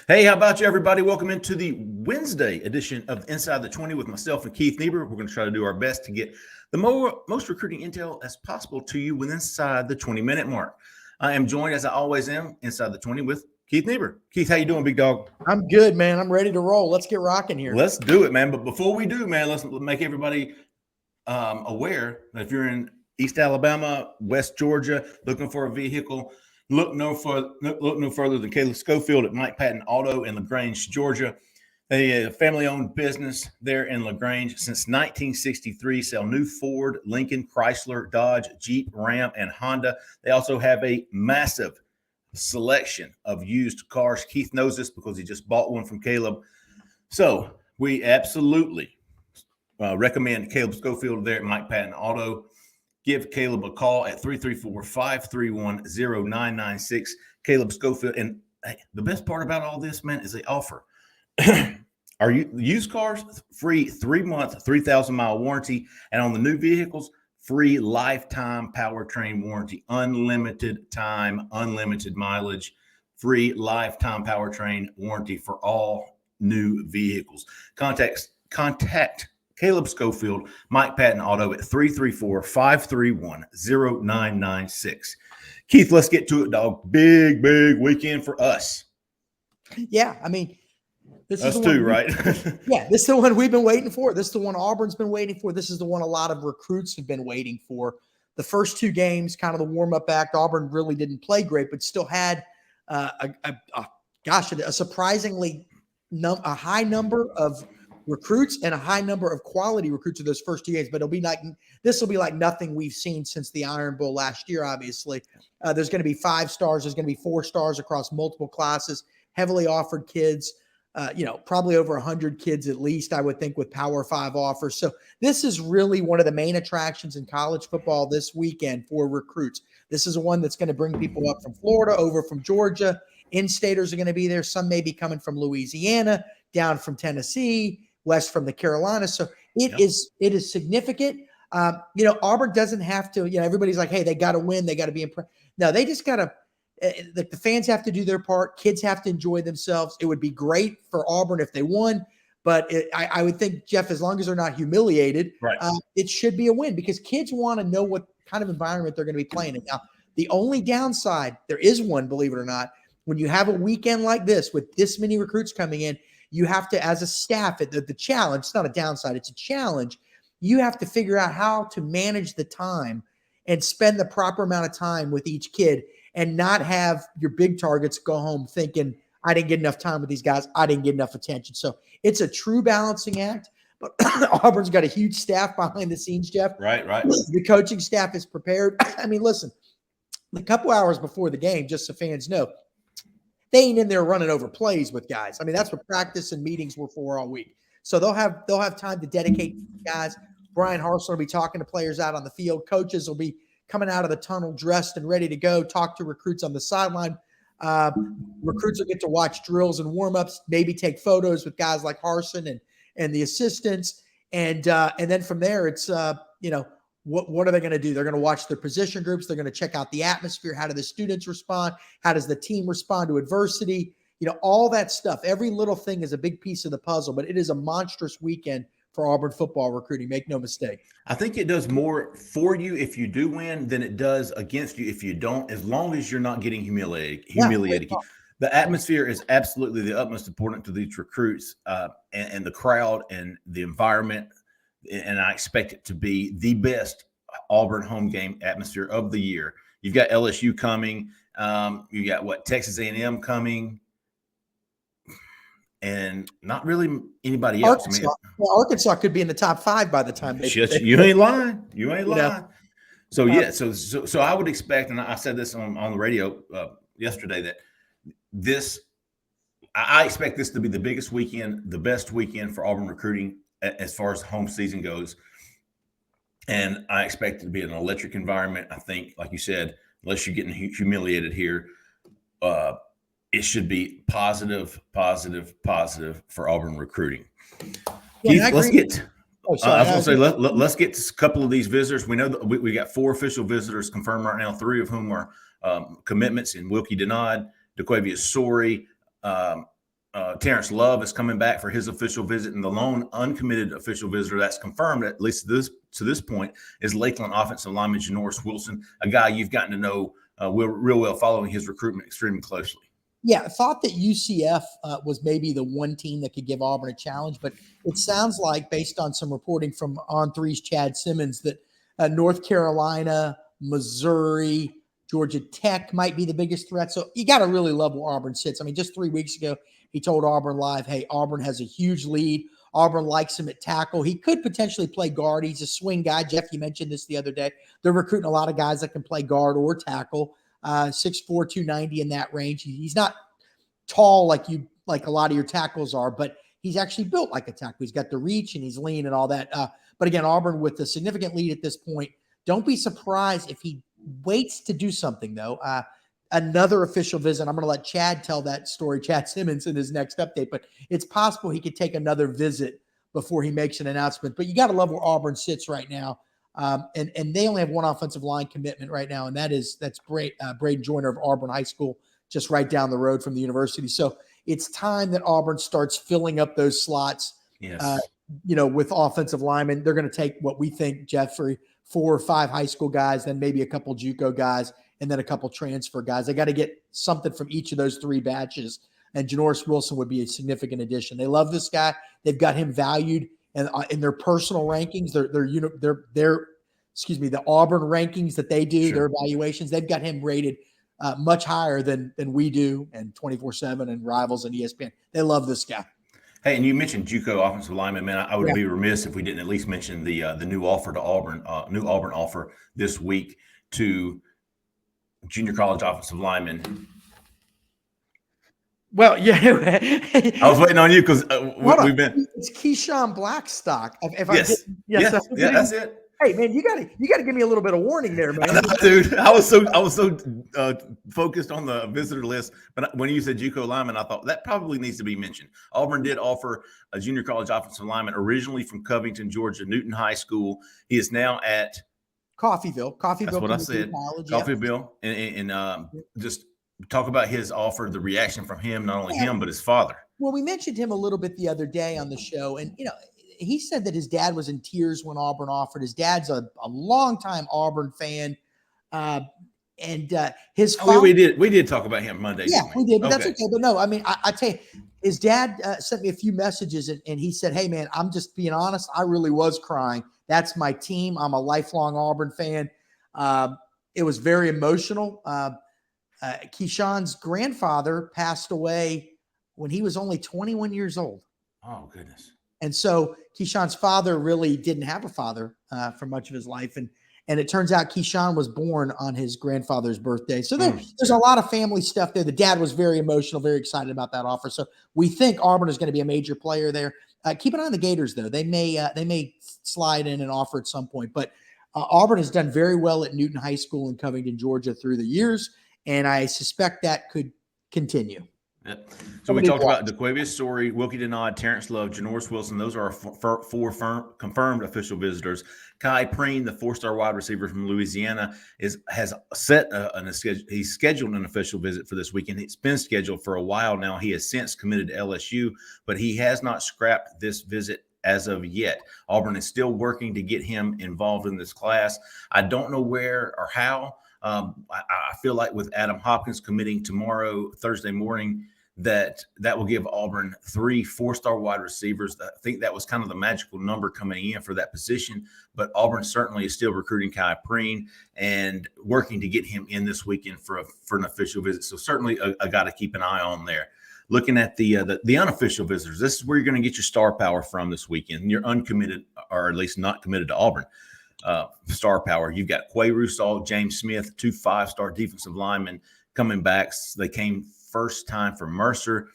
Hey, how about you, everybody? Welcome into the Wednesday edition of Inside the 20 with myself and Keith Niebuhr. We're going to try to do our best to get the most recruiting intel as possible to you within inside the 20-minute mark. I am joined, as I always am, inside the 20 with Keith Niebuhr. Keith, how you doing, big dog? I'm good, man. I'm ready to roll. Let's get rocking here. Let's do it, man. But before we do, man, let's make everybody aware that if you're in East Alabama, West Georgia, looking for a vehicle, look no further than Caleb Schofield at Mike Patton Auto in LaGrange, Georgia. A family-owned business there in LaGrange since 1963. Sell new Ford, Lincoln, Chrysler, Dodge, Jeep, Ram, and Honda. They also have a massive selection of used cars. Keith knows this because he just bought one from Caleb. So we absolutely recommend Caleb Schofield there at Mike Patton Auto. Give Caleb a call at 334-531-0996. Caleb Schofield. And hey, the best part about all this, man, is they offer our used cars, free 3-month, 3,000-mile warranty. And on the new vehicles, free lifetime powertrain warranty. Unlimited time, unlimited mileage, free lifetime powertrain warranty for all new vehicles. Contact Caleb Schofield, Mike Patton Auto at 334-531-0996. Keith, let's get to it, dog. Big weekend for us. Yeah, I mean, this us is too, right? Yeah, this is the one we've been waiting for. This is the one Auburn's been waiting for. This is the one a lot of recruits have been waiting for. The first two games, kind of the warm-up act, Auburn really didn't play great, but still had a surprisingly a high number of recruits and a high number of quality recruits of those first two games, but this will be like nothing we've seen since the Iron Bowl last year. Obviously, there's going to be 5 stars, there's going to be 4 stars across multiple classes, heavily offered kids, probably over 100 kids at least, I would think, with Power 5 offers. So this is really one of the main attractions in college football this weekend for recruits. This is one that's going to bring people up from Florida, over from Georgia. In-staters are going to be there. Some may be coming from Louisiana, down from Tennessee, west from the Carolinas. So it is significant. Auburn doesn't have to, everybody's like, hey, they got to win. They got to be impressed. No, they just got to, the fans have to do their part. Kids have to enjoy themselves. It would be great for Auburn if they won, but I would think, Jeff, as long as they're not humiliated, right. It should be a win because kids want to know what kind of environment they're going to be playing in. Now, the only downside, there is one, believe it or not, when you have a weekend like this with this many recruits coming in, you have to, as a staff, the challenge, it's not a downside, it's a challenge. You have to figure out how to manage the time and spend the proper amount of time with each kid and not have your big targets go home thinking, I didn't get enough time with these guys, I didn't get enough attention. So it's a true balancing act, but Auburn's got a huge staff behind the scenes, Jeff. Right. The coaching staff is prepared. I mean, listen, a couple hours before the game, just so fans know, they ain't in there running over plays with guys. I mean, that's what practice and meetings were for all week. So they'll have time to dedicate to guys. Brian Harsin will be talking to players out on the field. Coaches will be coming out of the tunnel dressed and ready to go, talk to recruits on the sideline. Recruits will get to watch drills and warm-ups, maybe take photos with guys like Harsin and the assistants. And then from there, it's, what are they going to do? They're going to watch their position groups. They're going to check out the atmosphere. How do the students respond? How does the team respond to adversity? All that stuff. Every little thing is a big piece of the puzzle, but it is a monstrous weekend for Auburn football recruiting. Make no mistake. I think it does more for you if you do win than it does against you if you don't, as long as you're not getting humiliated. The atmosphere is absolutely the utmost important to these recruits, and the crowd and the environment. And I expect it to be the best Auburn home game atmosphere of the year. You've got LSU coming. You got Texas A&M coming, and not really anybody else. Arkansas could be in the top 5 by the time. You ain't lying. You ain't lying. So yeah, so I would expect, and I said this on the radio yesterday, that I expect this to be the biggest weekend, the best weekend for Auburn recruiting as far as the home season goes. And I expect it to be an electric environment. I think, like you said, unless you're getting humiliated here, it should be positive for Auburn recruiting. Yeah, Keith, let's get to a couple of these visitors. We know that we got 4 official visitors confirmed right now, 3 of whom are commitments in Wilkie Denard, DeQuavius Sorey, Terrence Love is coming back for his official visit, and the lone uncommitted official visitor that's confirmed, at least to this point, is Lakeland offensive lineman Norris Wilson, a guy you've gotten to know real well, following his recruitment extremely closely. Yeah, I thought that UCF was maybe the one team that could give Auburn a challenge, but it sounds like, based on some reporting from On3's Chad Simmons, that North Carolina, Missouri, Georgia Tech might be the biggest threat. So you got to really love where Auburn sits. I mean, just 3 weeks ago, he told Auburn Live, hey, Auburn has a huge lead. Auburn likes him at tackle. He could potentially play guard. He's a swing guy. Jeff, you mentioned this the other day. They're recruiting a lot of guys that can play guard or tackle. 6'4", 290 in that range. He's not tall like a lot of your tackles are, but he's actually built like a tackle. He's got the reach and he's lean and all that. But again, Auburn with a significant lead at this point. Don't be surprised if he waits to do something, though. Another official visit. I'm going to let Chad tell that story, Chad Simmons, in his next update, but it's possible he could take another visit before he makes an announcement. But you got to love where Auburn sits right now. And they only have one offensive line commitment right now, and that's Braden Joyner of Auburn High School, just right down the road from the university. So it's time that Auburn starts filling up those slots. Yes. With offensive linemen. They're going to take what we think, Jeffrey, 4 or 5 high school guys, then maybe a couple JUCO guys, and then a couple transfer guys. They got to get something from each of those 3 batches. And Janoris Wilson would be a significant addition. They love this guy. They've got him valued, and in their personal rankings, the Auburn rankings that they do, their evaluations, they've got him rated much higher than we do, and 24/7 and Rivals and ESPN. They love this guy. Hey, and you mentioned JUCO offensive lineman. Man, I would be remiss if we didn't at least mention the new offer to Auburn, new Auburn offer this week to junior college offensive lineman. Well, yeah. I was waiting on you because we've been. It's Keyshawn Blackstock. Yes, that's it. Hey, man, you gotta give me a little bit of warning there, man. I know, dude, I was so focused on the visitor list, but when you said JUCO lineman, I thought that probably needs to be mentioned. Auburn did offer a junior college offensive lineman originally from Covington, Georgia, Newton High School. He is now at Coffeyville. That's what I said. Coffeyville, and just talk about his offer, the reaction from him, not only him but his father. Well, we mentioned him a little bit the other day on the show, and he said that his dad was in tears when Auburn offered. His dad's a longtime Auburn fan. And his father, we did talk about him Monday. Yeah, we did, but that's okay. But no, I mean, I tell you, his dad sent me a few messages, and he said, hey, man, I'm just being honest. I really was crying. That's my team. I'm a lifelong Auburn fan. It was very emotional. Keyshawn's grandfather passed away when he was only 21 years old. Oh, goodness. And so Keyshawn's father really didn't have a father for much of his life. And it turns out Keyshawn was born on his grandfather's birthday. So there's a lot of family stuff there. The dad was very emotional, very excited about that offer. So we think Auburn is going to be a major player there. Keep an eye on the Gators, though. They may slide in an offer at some point. But Auburn has done very well at Newton High School in Covington, Georgia through the years. And I suspect that could continue. Yep. So we talked about DeQuavius Story, Wilkie Denard, Terrence Love, Janoris Wilson. Those are our 4 confirmed official visitors. Kai Preen, the 4-star wide receiver from Louisiana, has set he's scheduled an official visit for this weekend. It's been scheduled for a while now. He has since committed to LSU, but he has not scrapped this visit as of yet. Auburn is still working to get him involved in this class. I don't know where or how. I feel like with Adam Hopkins committing tomorrow, Thursday morning, that will give Auburn 3 4-star wide receivers. I think that was kind of the magical number coming in for that position, but Auburn certainly is still recruiting Kai Preen and working to get him in this weekend for an official visit. So certainly a guy to keep an eye on there. Looking at the unofficial visitors, this is where you're going to get your star power from this weekend. You're uncommitted, or at least not committed to Auburn. Star power. You've got Quay Russaw, James Smith, 2 5-star defensive linemen coming back. They came first time for Mercer.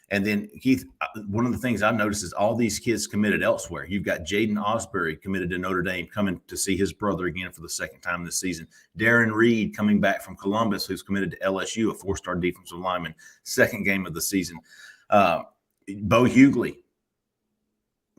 And then, Keith, one of the things I've noticed is all these kids committed elsewhere. You've got Jaden Asbury committed to Notre Dame, coming to see his brother again for the second time this season. Darren Reed coming back from Columbus, who's committed to LSU, a 4-star defensive lineman, second game of the season. Bo Hughley,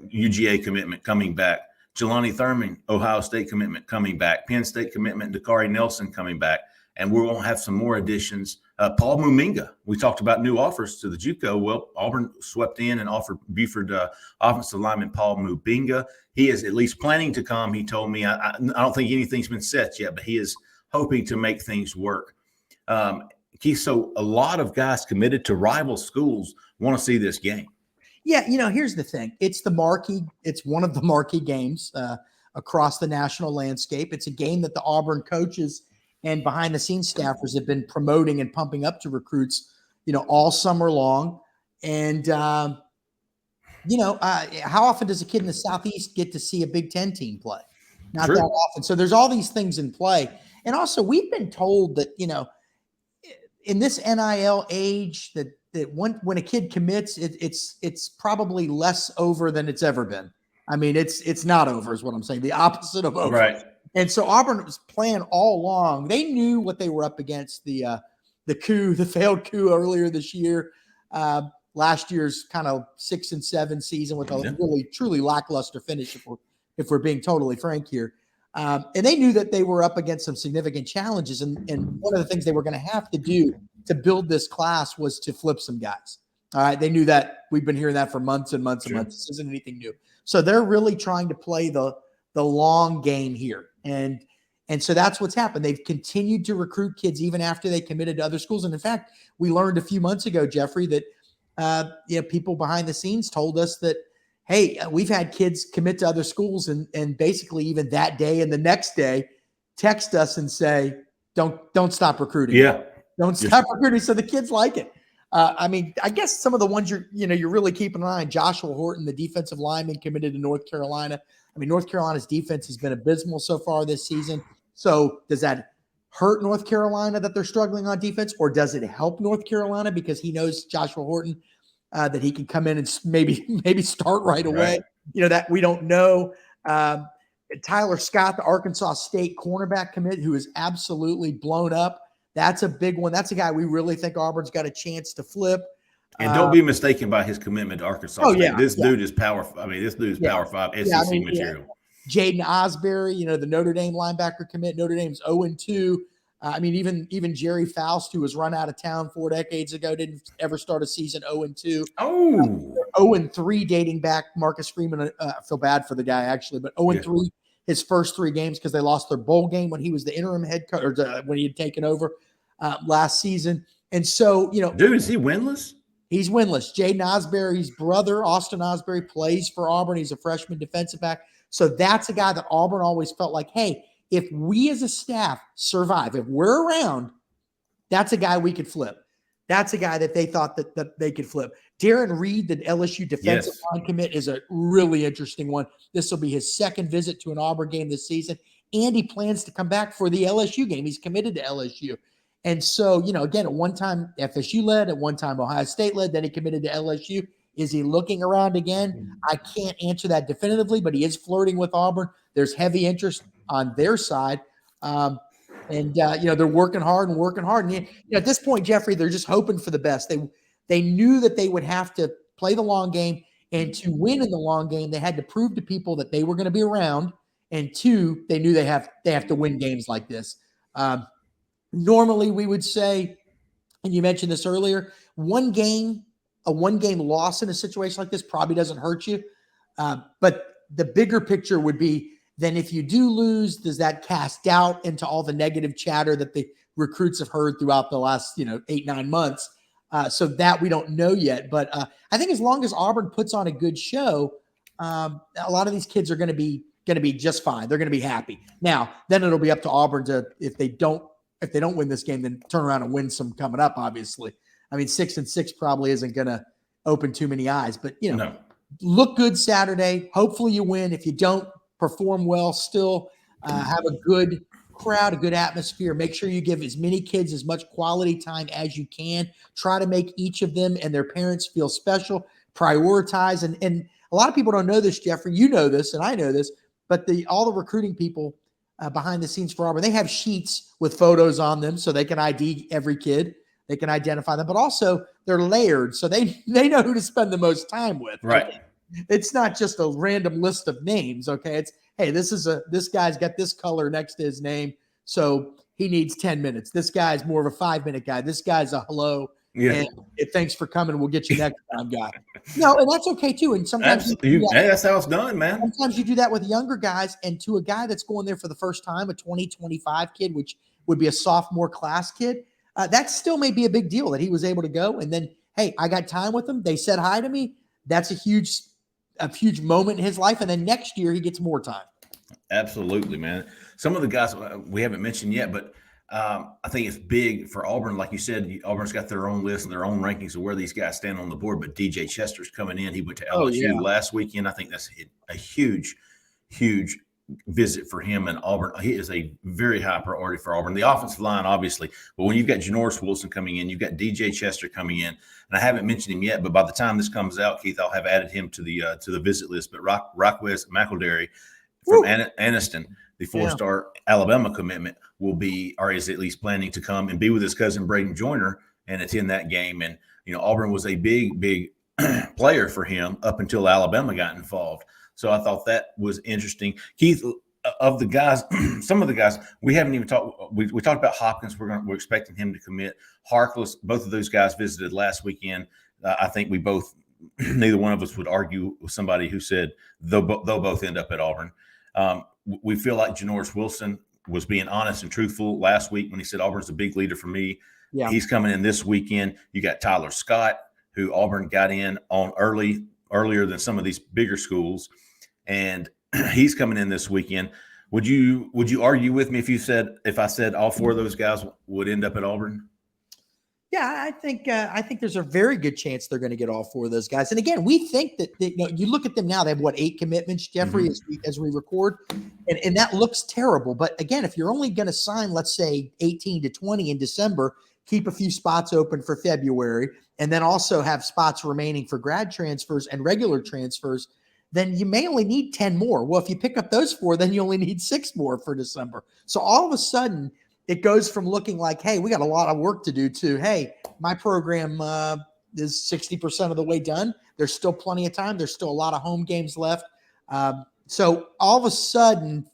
UGA commitment, coming back. Jelani Thurman, Ohio State commitment, coming back. Penn State commitment, Dakari Nelson coming back. And we're going to have some more additions Paul Mubinga. We talked about new offers to the JUCO. Well, Auburn swept in and offered Buford offensive lineman Paul Mubinga. He is at least planning to come. He told me, I don't think anything's been set yet, but he is hoping to make things work. Keith, so a lot of guys committed to rival schools want to see this game. Yeah, here's the thing. It's one of the marquee games across the national landscape. It's a game that the Auburn coaches and behind-the-scenes staffers have been promoting and pumping up to recruits, all summer long. And, how often does a kid in the Southeast get to see a Big Ten team play? Not True. that often. So there's all these things in play. And also, we've been told that, in this NIL age, that when a kid commits, it's probably less over than it's ever been. I mean, it's not over is what I'm saying. The opposite of over. Right. And so Auburn was playing all along. They knew what they were up against, the failed coup earlier this year, last year's kind of 6-7 season with a really truly lackluster finish, if we're being totally frank here. And they knew that they were up against some significant challenges. And one of the things they were going to have to do to build this class was to flip some guys. All right. They knew that. We've been hearing that for months and months and months. This isn't anything new. So they're really trying to play the long game here. And so that's what's happened. They've continued to recruit kids even after they committed to other schools. And in fact, we learned a few months ago, Jeffrey, that people behind the scenes told us that, hey, we've had kids commit to other schools and basically even that day and the next day text us and say, don't stop recruiting. Yeah. Don't stop recruiting. So the kids like it. I guess some of the ones you're really keeping an eye on, Joshua Horton, the defensive lineman, committed to North Carolina. North Carolina's defense has been abysmal so far this season. So does that hurt North Carolina that they're struggling on defense, or does it help North Carolina because he knows Joshua Horton, that he can come in and maybe start right away? Right. That we don't know. Tyler Scott, the Arkansas State cornerback commit, who is absolutely blown up. That's a big one. That's a guy we really think Auburn's got a chance to flip. And don't be mistaken by his commitment to Arkansas State. Yeah, this dude is Power 5 SEC material. Jaden Asbury, the Notre Dame linebacker commit. Notre Dame's 0-2. Even Jerry Faust, who was run out of town 4 decades ago, didn't ever start a season 0-2. 0-3 dating back. Marcus Freeman, I feel bad for the guy actually, but 0-3 his first 3 games because they lost their bowl game when he was the interim head coach, or when he had taken over last season. And so, dude, is he winless? He's winless. Jaden Asbury's brother, Austin Asbury, plays for Auburn. He's a freshman defensive back. So that's a guy that Auburn always felt like, hey, if we as a staff survive, if we're around, that's a guy we could flip. That's a guy that they thought that they could flip. Darren Reed, the LSU defensive line commit, is a really interesting one. This will be his second visit to an Auburn game this season, and he plans to come back for the LSU game. He's committed to LSU. And so, again, at one time FSU led, at one time Ohio State led, then he committed to LSU. Is he looking around again? I can't answer that definitively, but he is flirting with Auburn. There's heavy interest on their side. They're working hard. And, at this point, Jeffrey, they're just hoping for the best. They knew that they would have to play the long game, and to win in the long game, they had to prove to people that they were going to be around. And 2, they knew they have to win games like this. Normally, we would say, and you mentioned this earlier, a one-game loss in a situation like this probably doesn't hurt you. But the bigger picture would be, then if you do lose, does that cast doubt into all the negative chatter that the recruits have heard throughout the last 8-9 months? So that we don't know yet. But I think as long as Auburn puts on a good show, a lot of these kids are going to be just fine. They're going to be happy. Now, then it'll be up to Auburn to, if they don't win this game, then turn around and win some coming up, obviously. 6-6 probably isn't going to open too many eyes, but no. Look good Saturday. Hopefully you win. If you don't perform well, still have a good crowd, a good atmosphere. Make sure you give as many kids as much quality time as you can. Try to make each of them and their parents feel special. Prioritize. And a lot of people don't know this, Jeffrey. You know this, and I know this, but all the recruiting people behind the scenes for Auburn, they have sheets with photos on them so they can ID every kid. They can identify them, but also they're layered, so they know who to spend the most time with. Right. Okay? It's not just a random list of names. Okay. It's, hey, this guy's got this color next to his name, so he needs 10 minutes. This guy's more of a 5-minute guy. This guy's a hello. Yeah. And thanks for coming. We'll get you next time, guy. No, and that's okay too. And sometimes that's how it's done, man. Sometimes you do that with younger guys, and to a guy that's going there for the first time, a 2025 kid, which would be a sophomore class kid, that still may be a big deal that he was able to go. And then, hey, I got time with them. They said hi to me. That's a huge moment in his life. And then next year he gets more time. Absolutely, man. Some of the guys we haven't mentioned yet, but I think it's big for Auburn. Like you said, Auburn's got their own list and their own rankings of where these guys stand on the board. But DJ Chester's coming in. He went to LSU last weekend. I think that's a huge, huge visit for him in Auburn. He is a very high priority for Auburn. The offensive line, obviously, but when you've got Norris Wilson coming in, you've got DJ Chester coming in, and I haven't mentioned him yet, but by the time this comes out, Keith, I'll have added him to the visit list. But Rockwest McElderry from Anniston, the 4-star Alabama commitment, is at least planning to come and be with his cousin Braden Joyner and attend that game. And Auburn was a big player for him up until Alabama got involved. So I thought that was interesting. Keith, of the guys, some of the guys we haven't even talked. We talked about Hopkins. We're expecting him to commit. Harkless, both of those guys visited last weekend. I think neither one of us would argue with somebody who said they'll both end up at Auburn. We feel like Norris Wilson was being honest and truthful last week when he said Auburn's a big leader for me. Yeah. He's coming in this weekend. You got Tyler Scott, who Auburn got in on earlier than some of these bigger schools. And he's coming in this weekend. Would you argue with me if I said all four of those guys would end up at Auburn? Yeah, I think there's a very good chance they're going to get all four of those guys. And again, we think that you look at them now; they have 8 commitments, Jeffrey, as we record, and that looks terrible. But again, if you're only going to sign, let's say 18 to 20 in December, keep a few spots open for February, and then also have spots remaining for grad transfers and regular transfers, then you may only need 10 more. Well, if you pick up those 4, then you only need 6 more for December. So all of a sudden, it goes from looking like, hey, we got a lot of work to do to, hey, my program is 60% of the way done. There's still plenty of time. There's still a lot of home games left. So all of a sudden,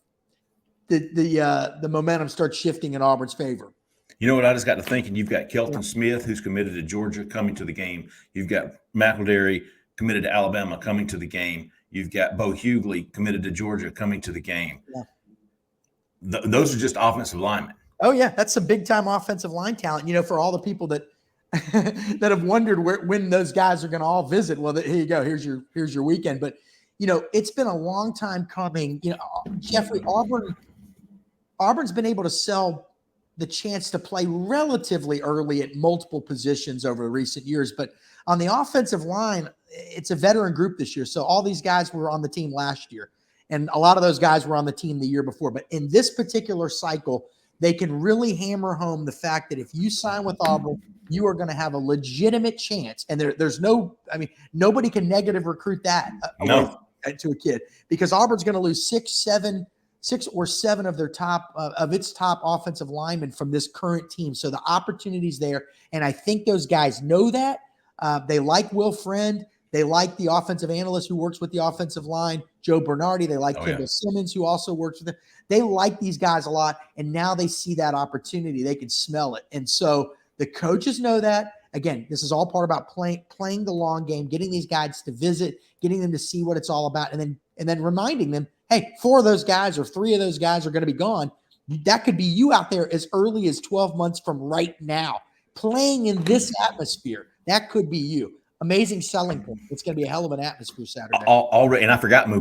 the momentum starts shifting in Auburn's favor. You know what I just got to thinking? You've got Kelton Smith, who's committed to Georgia, coming to the game. You've got McElderry, committed to Alabama, coming to the game. You've got Bo Hughley, committed to Georgia, coming to the game. Yeah. Those are just offensive linemen. Oh, yeah. That's some big-time offensive line talent. For all the people that that have wondered when those guys are going to all visit, well, here you go. Here's your weekend. But, it's been a long time coming. Jeffrey, Auburn's been able to sell the chance to play relatively early at multiple positions over recent years. But on the offensive line, it's a veteran group this year. So all these guys were on the team last year, and a lot of those guys were on the team the year before. But in this particular cycle, they can really hammer home the fact that if you sign with Auburn, you are going to have a legitimate chance. And there's nobody can negative recruit that to a kid, because Auburn's going to lose 6 or 7 of their its top offensive linemen from this current team. So the opportunity's there. And I think those guys know that. They like Will Friend. They like the offensive analyst who works with the offensive line, Joe Bernardi. They like Kendall Simmons, who also works with them. They like these guys a lot, and now they see that opportunity. They can smell it. And so the coaches know that. Again, this is all part about playing the long game, getting these guys to visit, getting them to see what it's all about, and then reminding them, hey, 4 of those guys or 3 of those guys are going to be gone. That could be you out there as early as 12 months from right now, playing in this atmosphere. That could be you. Amazing selling point. It's going to be a hell of an atmosphere Saturday. Already, and I forgot Paul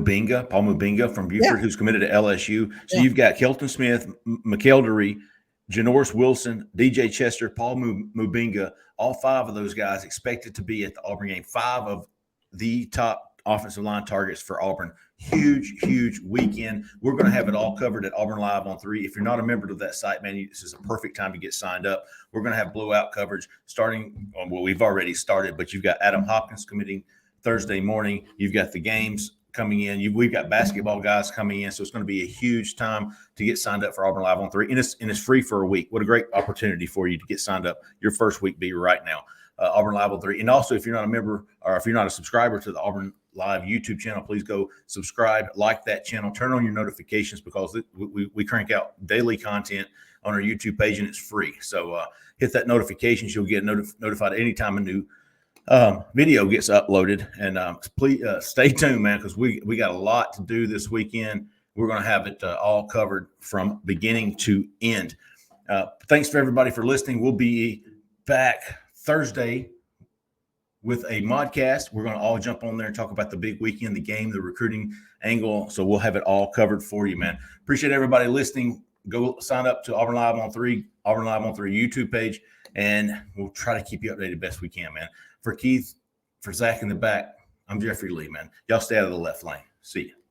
Mubinga from Buford, who's committed to LSU. So you've got Kelton Smith, McElderry, Norris Wilson, DJ Chester, Paul Mubinga, all 5 of those guys expected to be at the Auburn game. 5 of the top offensive line targets for Auburn. Huge weekend. We're going to have it all covered at Auburn Live on 3. If you're not a member of that site, man, this is a perfect time to get signed up. We're going to have blowout coverage starting. Well, we've already started, but you've got Adam Hopkins committing Thursday morning. You've got the games coming in. We've got basketball guys coming in. So it's going to be a huge time to get signed up for Auburn Live on 3. And it's free for a week. What a great opportunity for you to get signed up. Your first week be right now. Auburn Live on 3. And also, if you're not a member or if you're not a subscriber to the Auburn Live YouTube channel, please go subscribe, like that channel, turn on your notifications because we crank out daily content on our YouTube page and it's free. So hit that notifications. You'll get notified anytime a new video gets uploaded. And please stay tuned, man, because we got a lot to do this weekend. We're going to have it all covered from beginning to end. Thanks for everybody for listening. We'll be back Thursday with a modcast. We're going to all jump on there and talk about the big weekend, the game, the recruiting angle. So we'll have it all covered for you, man. Appreciate everybody listening. Go sign up to Auburn Live on 3 YouTube page, and we'll try to keep you updated best we can, man. For Keith, for Zach in the back, I'm Jeffrey Lee, man. Y'all stay out of the left lane. See you.